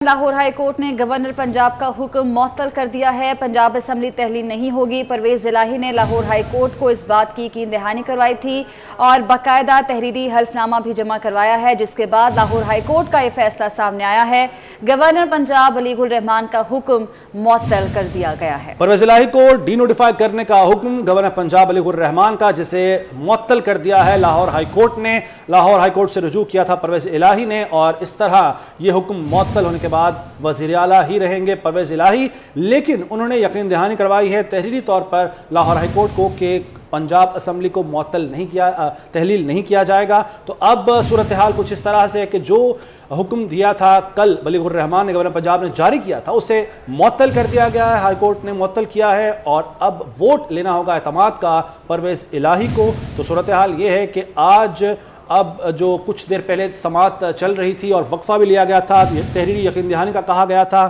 Lahore high court ने governor Punjab का हुक्म मुअत्तल कर दिया है। पंजाब असम्बली तहलील नहीं होगी। परवेज इलाही ने लाहौर हाई कोर्ट को इस बात की यकीन दहानी करवाई थी और बाकायदा तहरीरी हल्फनामा भी जमा करवाया है, जिसके बाद लाहौर हाई कोर्ट का यह फैसला सामने आया है। गवर्नर पंजाब अलीगुल रहमान का हुक्म मुअत्तल कर दिया गया है। परवेज इलाही को डी नोटिफाई करने का हुक्म गवर्नर पंजाब अलीगुल रहमान का, जिसे मुअत्तल कर दिया है लाहौर हाई कोर्ट ने। लाहौर हाई कोर्ट से रुजू किया था परवेज इलाही ने और इस तरह यह हुक्म मुअत्तल होने के बाद वज़ीर आला ही रहेंगे परवेज इलाही। लेकिन उन्होंने यकीन दहानी करवाई है तहरीरी तौर पर लाहौर हाई कोर्ट को कि पंजाब असम्बली को मुअत्तल नहीं किया, तहलील नहीं किया जाएगा। तो अब सूरत हाल कुछ इस तरह से है कि जो हुक्म दिया था कल अलीगुल रहमान ने, गवर्नर पंजाब ने जारी किया था, उसे मुअत्तल कर दिया गया है। हाई कोर्ट ने मुअत्तल किया है और अब वोट लेना होगा एतमाद का परवेज इलाही को। तो सूरत हाल ये है कि आज अब जो कुछ देर पहले समाअत चल रही थी और वक्फा भी लिया गया था, तहरीरी यकीन दहानी का कहा गया था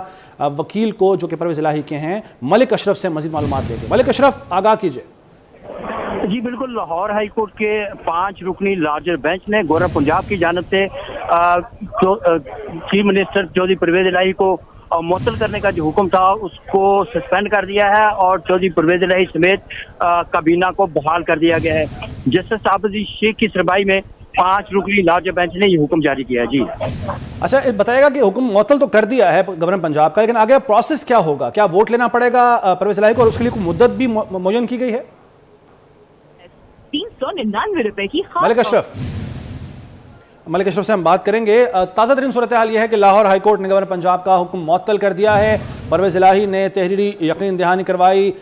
वकील को जो कि परवेज इलाही के हैं, मलिक अशरफ से मजीद मालूमात देंगे। मलिक अशरफ, आगाह कीजिए। जी बिल्कुल, लाहौर हाई कोर्ट के 5 रुकनी लार्जर बेंच ने गवर्नर पंजाब की जानिब से चीफ मिनिस्टर चौधरी परवेज इलाही को मुअत्तल करने का जो हुक्म था उसको सस्पेंड कर दिया है और चौधरी परवेज इलाही समेत काबीना को बहाल कर दिया गया है। जस्टिस आबिद शेख की सरबराही में 5 रुकनी लार्जर बेंच ने ये हुक्म जारी किया है। जी अच्छा, बताएगा कि हुक्म मुअत्तल तो कर दिया है गवर्नर पंजाब का, लेकिन आगे प्रोसेस क्या होगा? क्या वोट लेना पड़ेगा परवेज इलाही को और उसके लिए कोई मुद्दत भी मुय्यन की गई है? 399 रुपए की। मलिक अशरफ से हम बात करेंगे। ताज़ा तरीन सूरत हाल यह है कि लाहौर हाई कोर्ट ने गवर्नर पंजाब का हुक्म मुअत्तल कर दिया है। परवेज इलाही ने तहरीरी यकीन दहानी करवाई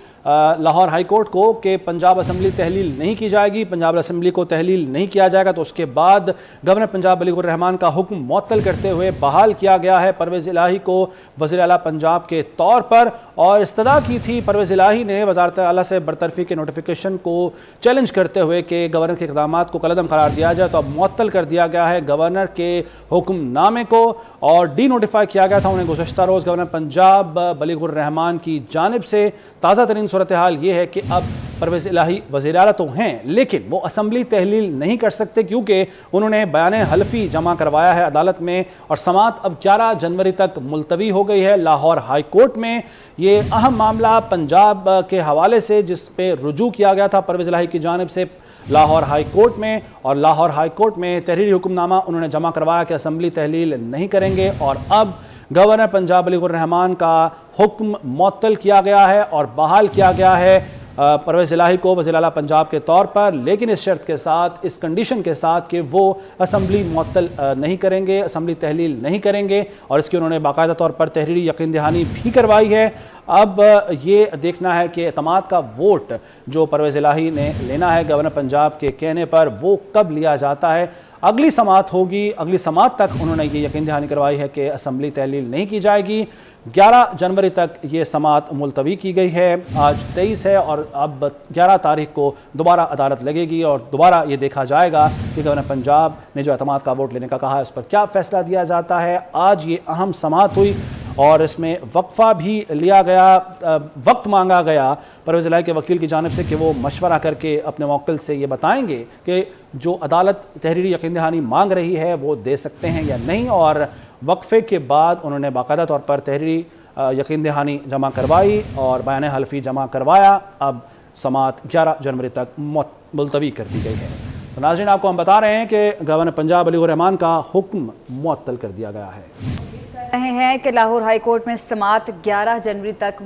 लाहौर हाई कोर्ट को कि पंजाब असम्बली तहलील नहीं की जाएगी, पंजाब असम्बली को तहलील नहीं किया जाएगा। तो उसके बाद गवर्नर पंजाब अलीगुल रहमान का हुक्म मुअत्तल करते हुए बहाल किया गया है परवेज इलाही को वज़ीर आला पंजाब के तौर पर। और इस्तदा की थी परवेज इलाही ने वज़ारत आला से बरतरफी के नोटिफिकेशन को चैलेंज करते हुए कि गवर्नर के इक़दामात को कलअदम करार दिया जाए। तो अब मुअत्तल कर दिया गया है गवर्नर के हुक्मनामे को और डी नोटिफाई किया गया था उन्हें गुज़श्ता रोज़ गवर्नर पंजाब अलीगुल रहमान की जानिब से। ताज़ा तरीन सूरत हाल ये है कि अब परवेज इलाही वज़ीर आला तो हैं, लेकिन वो असम्बली तहलील नहीं कर सकते क्योंकि उन्होंने बयान हल्फी जमा करवाया है अदालत में और समाअत अब 11 जनवरी तक मुलतवी हो गई है लाहौर हाई कोर्ट में। ये अहम मामला पंजाब के हवाले से जिस पे रुजू किया गया था परवेज इलाही की जानिब से लाहौर हाई कोर्ट में, और लाहौर हाई कोर्ट में तहरीरी हुक्मनामा उन्होंने जमा करवाया कि असम्बली तहलील नहीं करेंगे। और अब गवर्नर पंजाब अलीगुल रहमान का हुक्म मुअत्तल किया गया है और बहाल किया गया है परवेज इलाही को वज़ीर आला पंजाब के तौर पर, लेकिन इस शर्त के साथ, इस कंडीशन के साथ कि वो असम्बली मुअत्तल नहीं करेंगे, असम्बली तहलील नहीं करेंगे। और इसकी उन्होंने बाकायदा तौर पर तहरीरी यकीन दहानी भी करवाई है। अब ये देखना है कि एतमाद का वोट जो परवेज इलाही ने लेना है गवर्नर पंजाब के कहने पर, वो कब लिया जाता है। अगली समाअत होगी, अगली समाअत तक उन्होंने ये यकीन दहानी करवाई है कि असम्बली तहलील नहीं की जाएगी। 11 जनवरी तक ये समाअत मुलतवी की गई है। आज 23 है और अब 11 तारीख को दोबारा अदालत लगेगी और दोबारा ये देखा जाएगा कि गवर्नर पंजाब ने जो एतमाद का वोट लेने का कहा है उस पर क्या फैसला दिया जाता है। आज ये अहम समाअत हुई और इसमें वक्फा भी लिया गया, वक्त मांगा गया परवेज इलाही के वकील की जानिब से कि वो मशवरा करके अपने मौक्किल से ये बताएंगे कि जो अदालत तहरीरी यकीन दहानी मांग रही है वो दे सकते हैं या नहीं। और वक्फे के बाद उन्होंने बाकायदा तौर पर तहरीरी यकीन दहानी जमा करवाई और बयान हल्फी जमा करवाया। अब समाअत 11 जनवरी तक मुलतवी कर दी गई है। तो नाज़रीन, आपको हम बता रहे हैं कि गवर्नर पंजाब अलीगुल रहमान का हुक्म मुअत्तल कर दिया गया है। रहे हैं कि लाहौर हाई कोर्ट में समाअत 11 जनवरी तक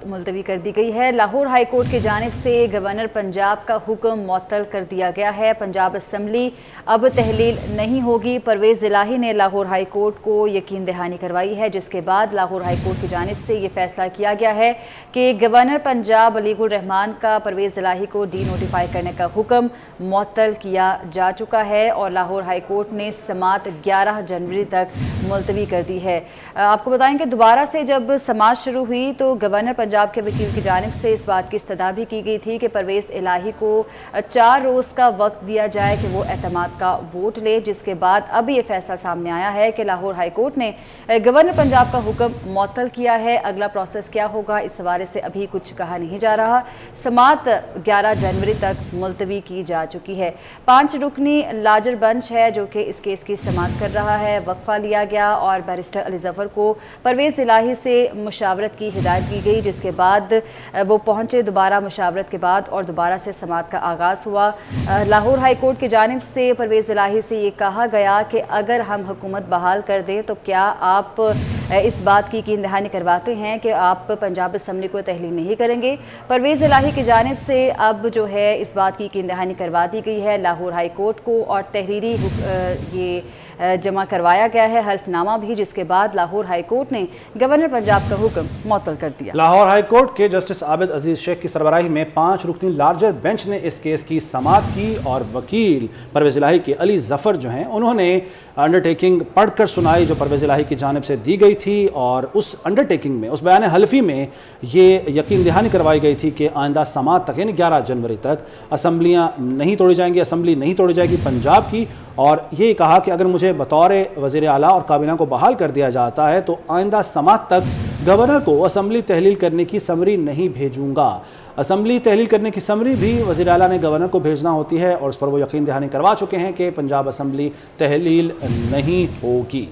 मुलतवी कर दी गई है। लाहौर हाई कोर्ट की जानिब से गवर्नर पंजाब का हुक्म मुअत्तल कर दिया गया है। पंजाब असम्बली अब तहलील नहीं होगी। परवेज इलाही ने लाहौर हाई कोर्ट को यकीन दहानी करवाई है, जिसके बाद लाहौर हाई कोर्ट की जानिब से ये फैसला किया गया है कि गवर्नर पंजाब अलीगुल रहमान का परवेज इलाही को डी नोटिफाई करने का हुक्म मुअत्तल किया जा चुका है और लाहौर हाई कोर्ट ने समाअत 11 जनवरी तक मुलतवी कर दी है। आपको बताएं कि दोबारा से जब समाअत शुरू हुई तो गवर्नर पंजाब के वकील की जानिब से इस बात की इस्तदा भी की गई थी कि परवेज इलाही को 4 रोज़ का वक्त दिया जाए कि वो एतमाद का वोट ले, जिसके बाद अब ये फैसला सामने आया है कि लाहौर हाई कोर्ट ने गवर्नर पंजाब का हुक्म मुअत्तल किया है। अगला प्रोसेस क्या होगा इस हवाले से अभी कुछ कहा नहीं जा रहा। समाअत 11 जनवरी तक मुलतवी की जा चुकी है। 5 रुकनी लार्जर बेंच है जो कि इस केस की समाअत कर रहा है। वक्फा लिया गया और बैरिस्टर अली ज़फ़र को परवेज़ इलाही से मुशावरत की हिदायत की गई, जिसके बाद वो पहुंचे। दोबारा मुशावरत के बाद और दोबारा से समाअत का आगाज़ हुआ। लाहौर हाई कोर्ट की जानिब से परवेज़ इलाही से ये कहा गया कि अगर हम हुकूमत बहाल कर दें तो क्या आप इस बात की यकीन दहानी करवाते हैं कि आप पंजाब असम्बली को तहलील नहीं करेंगे। परवेज़ इलाही की जानिब से अब जो है इस बात की यकीन दहानी करवा दी गई है लाहौर हाई कोर्ट को, और तहरीरी ये जमा करवाया गया है हल्फनामा भी, जिसके बाद लाहौर हाई कोर्ट ने गवर्नर पंजाब का हुक्म मुअत्तल कर दिया। लाहौर हाई कोर्ट के जस्टिस आबिद अजीज शेख की सरबराही में 5 रुकनी लार्जर बेंच ने इस केस की समाअत की और वकील परवेज़ इलाही के अली ज़फ़र जो हैं उन्होंने अंडरटेकिंग पढ़कर सुनाई जो परवेज़ इलाही की जानिब से दी गई थी, और उस अंडरटेकिंग में, उस बयान हल्फी में ये यकीन दहानी करवाई गई थी कि आइंदा समाअत तक यानी 11 जनवरी तक असम्बलियाँ नहीं तोड़ी जाएंगी, असम्बली नहीं तोड़ी जाएगी पंजाब की, और ये कहा कि अगर मुझे बतौर वज़ीर आला और काबीना को बहाल कर दिया जाता है तो आइंदा समाअत तक गवर्नर को असम्बली तहलील करने की समरी नहीं भेजूंगा। असम्बली तहलील करने की समरी भी वज़ीर आला ने गवर्नर को भेजना होती है, और उस पर वो यकीन दहानी करवा चुके हैं कि पंजाब असम्बली तहलील नहीं होगी।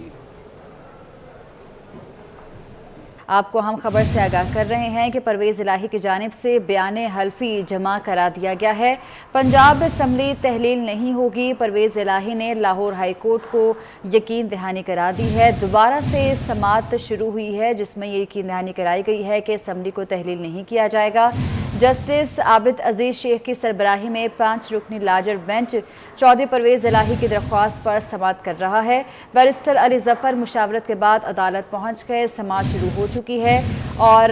आपको हम खबर से आगाह कर रहे हैं कि परवेज़ इलाही की जानिब से बयान हल्फी जमा करा दिया गया है। पंजाब असम्बली तहलील नहीं होगी, परवेज़ इलाही ने लाहौर हाई कोर्ट को यकीन दहानी करा दी है। दोबारा से समाअत शुरू हुई है जिसमें ये यकीन दहानी कराई गई है कि असम्बली को तहलील नहीं किया जाएगा। जस्टिस आबिद अजीज शेख की सरबराही में 5 रुकनी लार्जर बेंच चौधरी परवेज़ इलाही की दरख्वास्त पर समाअत कर रहा है। बैरिस्टर अली ज़फ़र मुशावरत के बाद अदालत पहुँच गए, समाअत शुरू हो चुकी है और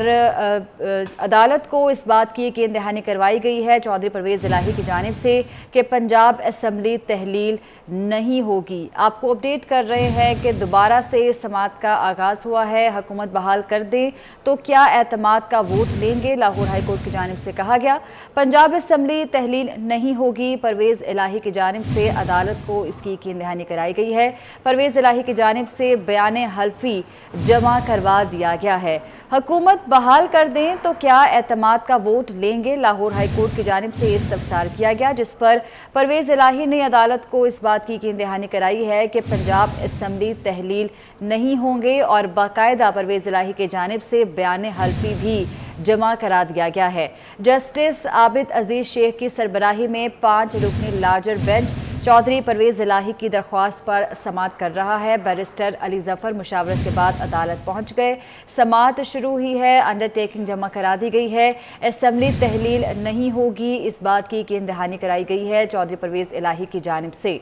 अदालत को इस बात की यकीन दहानी करवाई गई है चौधरी परवेज़ इलाही की जानिब से कि पंजाब असम्बली तहलील नहीं होगी। आपको अपडेट कर रहे हैं कि दोबारा से समाअत का आगाज़ हुआ है। हुकूमत बहाल कर दें तो क्या एतमाद का वोट लेंगे, लाहौर हाई कोर्ट की जानिब से कहा गया। पंजाब असम्बली तहलील नहीं होगी, परवेज़ इलाही की जानिब से अदालत को इसकी यकीन दहानी कराई गई है। परवेज़ इलाही की जानिब से बयान हल्फी जमा करवा दिया गया है। हुकूमत बहाल कर दें तो क्या एतमाद का वोट लेंगे, लाहौर हाई कोर्ट की जानिब से इस्तफसार किया गया, जिस पर परवेज़ इलाही ने अदालत को इस बात की यकीन दहानी कराई है कि पंजाब असम्बली तहलील नहीं होंगे, और बाकायदा परवेज़ इलाही की जानिब से बयान हल्फी भी जमा करा दिया गया है। जस्टिस आबिद अजीज शेख की सरबराही में 5 रुकनी लार्जर बेंच चौधरी परवेज़ इलाही की दरख्वास्त पर समाअत कर रहा है। बैरिस्टर अली ज़फ़र मुशावरत के बाद अदालत पहुंच गए, समाअत शुरू हुई है, अंडरटेकिंग जमा करा दी गई है, असम्बली तहलील नहीं होगी, इस बात की यकीन दहानी कराई गई है चौधरी परवेज़ इलाही की जानिब से।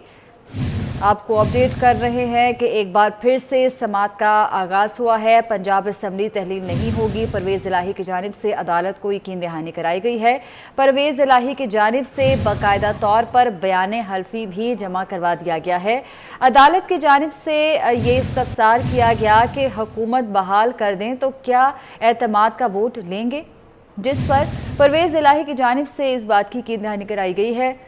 आपको अपडेट कर रहे हैं कि एक बार फिर से समाअत का आगाज़ हुआ है। पंजाब असम्बली तहलील नहीं होगी, परवेज़ इलाही की जानिब से अदालत को यकीन दहानी कराई गई है। परवेज़ इलाही की जानिब से बाकायदा तौर पर बयान हल्फी भी जमा करवा दिया गया है। अदालत की जानिब से ये इस्तफसार किया गया कि हुकूमत बहाल कर दें तो क्या एतमाद का वोट लेंगे, जिस पर परवेज़ इलाही की जानिब से इस बात की यकीन दहानी कराई गई है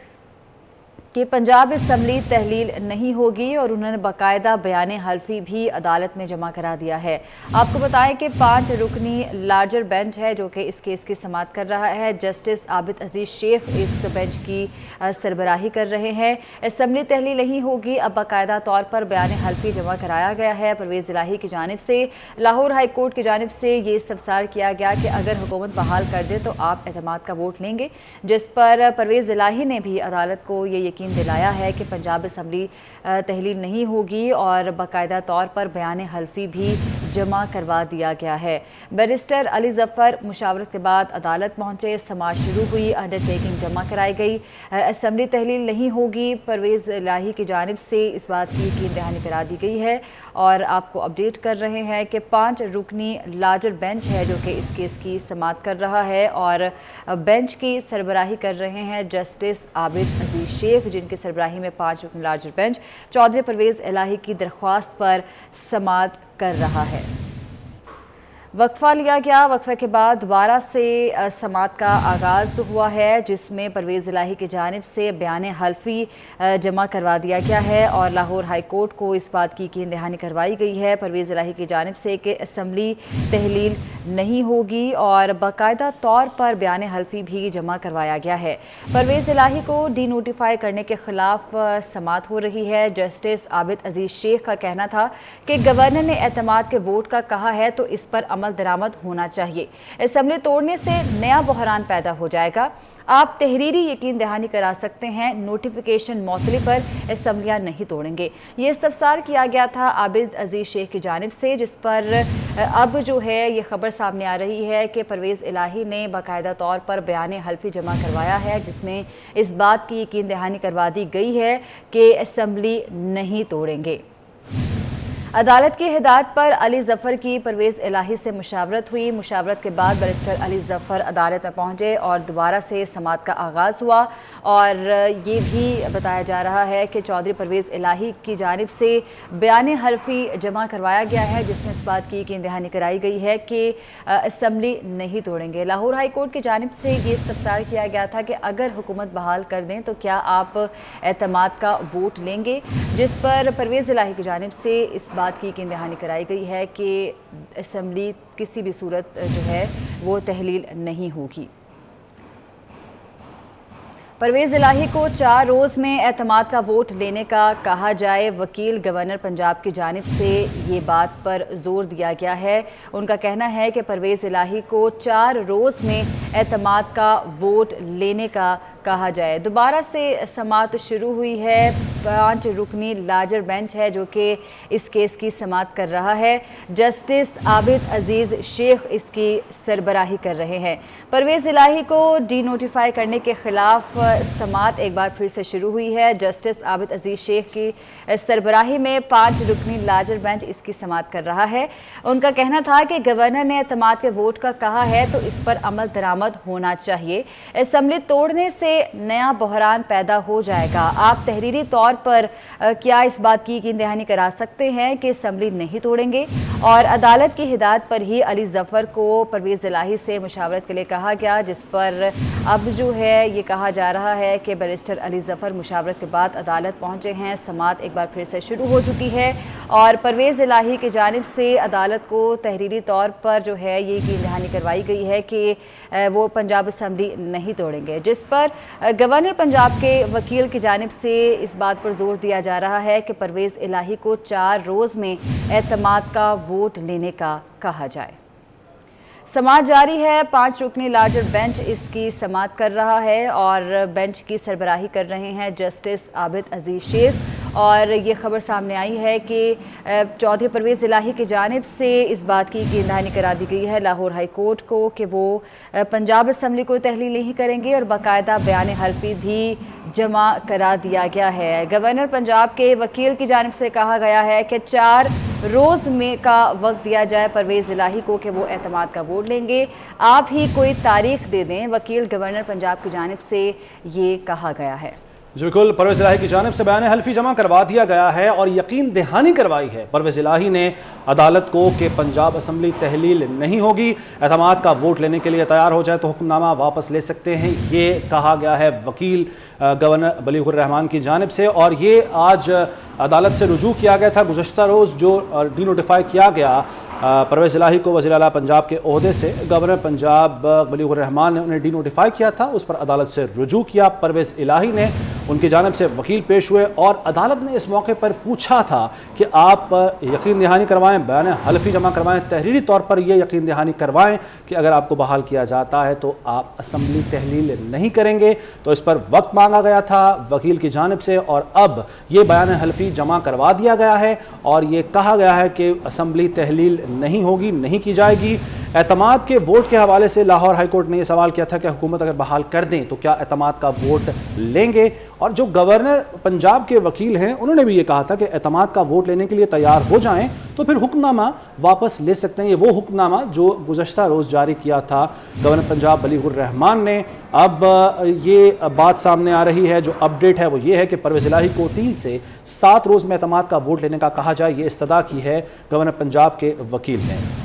कि पंजाब असम्बली तहलील नहीं होगी, और उन्होंने बाकायदा बयान हल्फी भी अदालत में जमा करा दिया है। आपको बताएं कि 5 रुकनी लार्जर बेंच है जो कि इस केस की समाअत कर रहा है। जस्टिस आबिद अजीज शेख इस बेंच की सरबराही कर रहे हैं। असम्बली तहलील नहीं होगी, अब बाकायदा तौर पर बयान हल्फी जमा कराया गया है परवेज़ इलाही की जानिब से। लाहौर हाई कोर्ट की जानिब से ये इस्तफसार किया गया कि अगर हुकूमत बहाल कर दे तो आप एतमाद का वोट लेंगे, जिस पर परवेज़ इलाही ने भी अदालत को ये यकीन दिलाया है कि पंजाब असम्बली तहलील नहीं होगी, और बाकायदा तौर पर बयान हल्फी भी जमा करवा दिया गया है। बैरिस्टर अली ज़फ़र मुशावरत के बाद अदालत पहुंचे, समाअत शुरू हुई, अंडरटेकिंग जमा कराई गई। असम्बली तहलील नहीं होगी, परवेज़ इलाही की जानिब से इस बात की यकीन दहानी करा दी गई है। और आपको अपडेट कर रहे हैं कि 5 रुकनी लार्जर बेंच है जो कि इस केस की समाअत कर रहा है, और बेंच की सरबराही कर रहे हैं जस्टिस आबिद अजीज शेख, जिनकी सरबराही में 5 रुकनी लार्जर बेंच चौधरी परवेज़ इलाही की दरख्वास्त पर समाअत कर रहा है। वक्फा लिया गया। वक्फे के बाद दोबारा से समात का आगाज़ हुआ है, जिसमें परवेज़ इलाही की जानिब से बयान हल्फी जमा करवा दिया गया है और लाहौर हाई कोर्ट को इस बात की यकीन दहानी करवाई गई है परवेज़ इलाही की जानिब से कि असम्बली तहलील नहीं होगी और बाकायदा तौर पर बयान हल्फी भी जमा करवाया गया है। परवेज़ इलाही को डी नोटिफाई करने के खिलाफ समात हो रही है। जस्टिस आबिद अजीज़ शेख का कहना था कि गवर्नर ने एतमाद के वोट का कहा है तो इस पर अमल दरामद होना चाहिए। असम्बली तोड़ने से नया बहरान पैदा हो जाएगा। आप तहरीरी यकीन दहानी करा सकते हैं, नोटिफिकेशन मौतली पर असम्बलियाँ नहीं तोड़ेंगे। ये इस्तफसार किया गया था आबिद अजीज़ शेख की जानिब से, जिस पर अब जो है ये खबर सामने आ रही है कि परवेज़ इलाही ने बाकायदा तौर पर बयान हल्फी जमा करवाया है, जिसमें इस बात की यकीन दहानी करवा दी गई है कि असम्बली नहीं तोड़ेंगे। अदालत की हिदायत पर अली ज़फ़र की परवेज़ इलाही से मुशावरत हुई। मुशावरत के बाद बैरिस्टर अली ज़फ़र अदालत में पहुंचे और दोबारा से समात का आगाज़ हुआ और ये भी बताया जा रहा है कि चौधरी परवेज़ इलाही की जानिब से बयान हल्फी जमा करवाया गया है, जिसमें इस बात की यकीन दहानी कराई गई है कि असम्बली नहीं तोड़ेंगे। लाहौर हाई कोर्ट की जानिब से ये इस्तफसार किया गया था कि अगर हुकूमत बहाल कर दें तो क्या आप एतमाद का वोट लेंगे, जिस पर परवेज़ इलाही की जानिब से इस बात की यकीन दहानी कराई गई है कि असम्बली किसी भी सूरत जो है वो तहलील नहीं होगी। परवेज़ इलाही को 4 रोज़ में एतमाद का वोट लेने का कहा जाए। वकील गवर्नर पंजाब की जानिब से ये बात पर जोर दिया गया है। उनका कहना है कि परवेज़ इलाही को 4 रोज़ में एतमाद का वोट लेने का कहा जाए। दोबारा से समात शुरू हुई है। 5 रुकनी लार्जर बेंच है जो कि इस केस की समात कर रहा है। जस्टिस आबिद अजीज़ शेख इसकी सरबराही कर रहे हैं। परवेज़ इलाही को डी नोटिफाई करने के खिलाफ समात एक बार फिर से शुरू हुई है। जस्टिस आबिद अजीज़ शेख की सरबराही में 5 रुकनी लार्जर बेंच इसकी समात कर रहा है। उनका कहना था कि गवर्नर ने एतमाद के वोट का कहा है तो इस पर अमल दरामद होना चाहिए। असम्बली तोड़ने से नया बहरान पैदा हो जाएगा। आप तहरीरी तौर पर क्या इस बात की यकीन दहानी करा सकते हैं कि असम्बली नहीं तोड़ेंगे। और अदालत की हिदायत पर ही अली ज़फ़र को परवेज़ इलाही से मुशावरत के लिए कहा गया, जिस पर अब जो है ये कहा जा रहा है कि बैरिस्टर अली ज़फ़र मुशावरत के बाद अदालत पहुंचे हैं। समात एक बार फिर से शुरू हो चुकी है और परवेज़ इलाही की जानिब से अदालत को तहरीरी तौर पर जो है ये यकीन दहानी करवाई गई है कि वो पंजाब असम्बली नहीं तोड़ेंगे, जिस पर गवर्नर पंजाब के वकील की जानिब से इस बात पर जोर दिया जा रहा है कि परवेज़ इलाही को 4 रोज़ में एतमाद का वोट लेने का कहा जाए। समात जारी है। 5 रुकनी लार्जर बेंच इसकी समात कर रहा है और बेंच की सरबराही कर रहे हैं जस्टिस आबिद अजीज़ शेख। और ये खबर सामने आई है कि चौधरी परवेज़ इलाही की जानिब से इस बात की यकीन दहानी करा दी गई है लाहौर हाई कोर्ट को कि वो पंजाब असम्बली को तहलील नहीं करेंगे और बाकायदा बयान हल्फी भी जमा करा दिया गया है। गवर्नर पंजाब के वकील की जानिब से कहा गया है कि 4 रोज़ में का वक्त दिया जाए परवेज़ इलाही को कि वो एतमाद का वोट लेंगे। आप ही कोई तारीख दे दें, वकील गवर्नर पंजाब की जानिब से ये कहा गया है। जी बिल्कुल, परवेज़ इलाही की जानिब से बयान हल्फी जमा करवा दिया गया है और यकीन दहानी करवाई है परवेज़ इलाही ने अदालत को कि पंजाब असम्बली तहलील नहीं होगी, एतमाद का वोट लेने के लिए तैयार हो जाए तो हुक्मनामा वापस ले सकते हैं, ये कहा गया है वकील गवर्नर बलीगुर रहमान की जानिब से। और ये आज अदालत से रुजू किया गया था। गुज़श्ता रोज़ जो डी नोटिफाई किया गया परवेज़ इलाही को वज़ीर आला पंजाब के ओहदे से, गवर्नर पंजाब बलीगुर रहमान ने उन्हें डी नोटिफाई किया था, उस पर अदालत से रुजू किया। परवेज़ इलाही ने उनकी जानिब से वकील पेश हुए और अदालत ने इस मौके पर पूछा था कि आप यकीन दहानी करवाएं, बयान हल्फी जमा करवाएं, तहरीरी तौर पर यह यकीन दहानी करवाएं कि अगर आपको बहाल किया जाता है तो आप असम्बली तहलील नहीं करेंगे। तो इस पर वक्त मांगा गया था वकील की जानिब से और अब ये बयान हल्फी जमा करवा दिया गया है और ये कहा गया है कि असम्बली तहलील नहीं होगी, नहीं की जाएगी। एतमाद के वोट के हवाले से लाहौर हाई कोर्ट ने यह सवाल किया था कि हुकूमत अगर बहाल कर दें तो क्या एतमाद का वोट लेंगे। और जो गवर्नर पंजाब के वकील हैं उन्होंने भी ये कहा था कि एतमाद का वोट लेने के लिए तैयार हो जाएं तो फिर हुक्मनामा वापस ले सकते हैं। ये वो हुक्मनामा जो गुज़श्ता रोज़ जारी किया था गवर्नर पंजाब बलीगुर रहमान ने। अब ये बात सामने आ रही है, जो अपडेट है वो ये है कि परवेज़ इलाही को 3 से 7 रोज़ में एतमाद का वोट लेने का कहा जाए, ये इस्तदा की है गवर्नर पंजाब के वकील ने।